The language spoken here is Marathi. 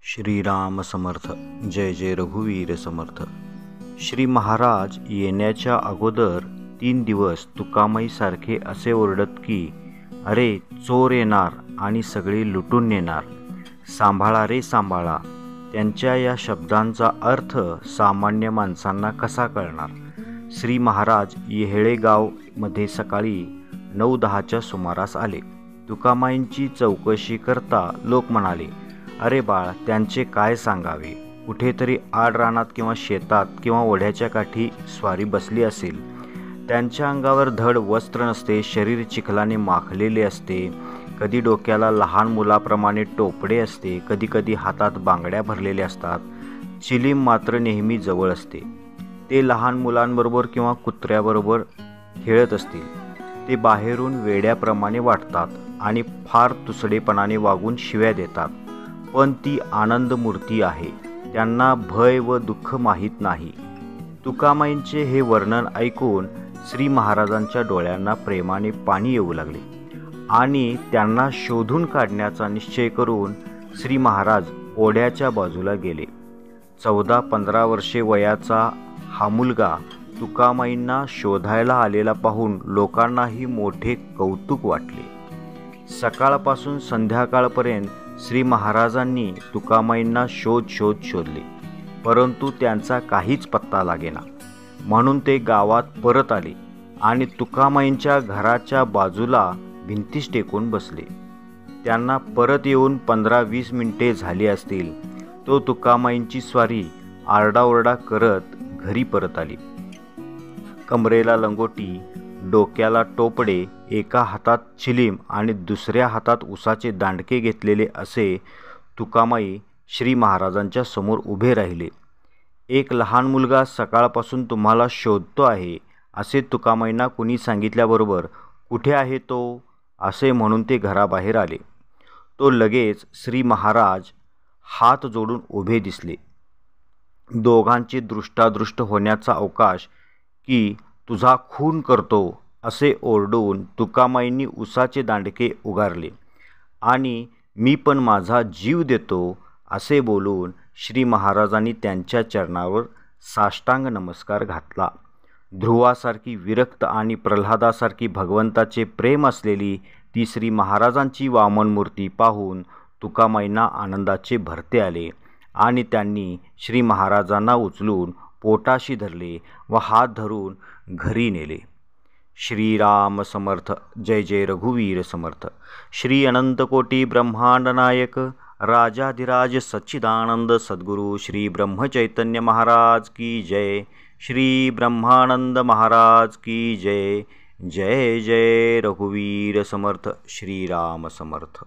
श्रीराम समर्थ. जय जय रघुवीर समर्थ. श्री महाराज येण्याच्या अगोदर 3 दिवस तुकामाईसारखे असे ओरडत की अरे चोर येणार आणि सगळे लुटून नेणार, सांभाळा रे सांभाळा. त्यांच्या या शब्दांचा अर्थ सामान्य माणसांना कसा कळणार. श्री महाराज येहळेगाव मध्ये सकाळी 9-10च्या सुमारास आले. तुकामाईंची चौकशी करता लोक म्हणाले, अरे बाळ, त्यांचे काय सांगावे, कुठेतरी आडरानात किंवा शेतात किंवा ओढ्याच्या काठी स्वारी बसली असेल. त्यांच्या अंगावर धड वस्त्र नसते, शरीर चिखलाने माखलेले असते, कधी डोक्याला लहान मुलाप्रमाणे टोपडे असते, कधी कधी हातात बांगड्या भरलेल्या असतात. चिलीम मात्र नेहमी जवळ असते. ते लहान मुलांबरोबर किंवा कुत्र्याबरोबर खेळत असतील. ते बाहेरून वेड्याप्रमाणे वाटतात आणि फार तुसडेपणाने वागून शिव्या देतात, पण ती आनंद मूर्ती आहे. त्यांना भय व दुःख माहीत नाही. तुकामाईंचे हे वर्णन ऐकून श्री महाराजांच्या डोळ्यांना प्रेमाने पाणी येऊ लागले आणि त्यांना शोधून काढण्याचा निश्चय करून श्री महाराज ओढ्याच्या बाजूला गेले. 14-15 वर्षे वयाचा हा मुलगा तुकामाईंना शोधायला आलेला पाहून लोकांनाही मोठे कौतुक वाटले. सकाळपासून संध्याकाळपर्यंत श्री महाराजांनी तुकामाईंना शोधले, परंतु त्यांचा काहीच पत्ता लागेना. म्हणून ते गावात परत आले आणि तुकामाईंच्या घराच्या बाजूला भिंतीस टेकून बसले. त्यांना परत येऊन 15-20 मिनिटे झाली असतील. तो तुकामाईंची स्वारी आरडाओरडा करत घरी परत आली. कमरेला लंगोटी, डोक्याला टोपडे, एका हातात चिलीम आणि दुसऱ्या हातात उसाचे दांडके घेतलेले असे तुकामाई श्री महाराजांच्या समोर उभे राहिले. एक लहान मुलगा सकाळपासून तुम्हाला शोधतो आहे असे तुकामाईंना कुणी सांगितल्याबरोबर कुठे आहे तो असे म्हणून ते घराबाहेर आले. तो लगेच श्री महाराज हात जोडून उभे दिसले. दोघांचे दृष्टादृष्ट होण्याचा अवकाश की तुझा खून करतो असे ओरडून तुकामाईंनी उसाचे दांडके उगारले आणि मी पण माझा जीव देतो असे बोलून श्री महाराजांनी त्यांच्या चरणावर साष्टांग नमस्कार घातला. ध्रुवासारखी विरक्त आणि प्रल्हादासारखी भगवंताचे प्रेम असलेली ती श्री महाराजांची वामन मूर्ती पाहून तुकामाईंना आनंदाचे भरते आले आणि त्यांनी श्री महाराजांना उचलून पोटाशी धरले व हात धरून घरी नेले. श्रीराम समर्थ. जय जय रघुवीर समर्थ. श्री अनंतकोटी ब्रह्मांड नायक राजाधिराज सच्चिदानंद सद्गुरु श्री ब्रह्मचैतन्य महाराज की जय. श्री ब्रह्मानंद महाराज की जय. जय जय रघुवीर समर्थ. श्रीराम समर्थ.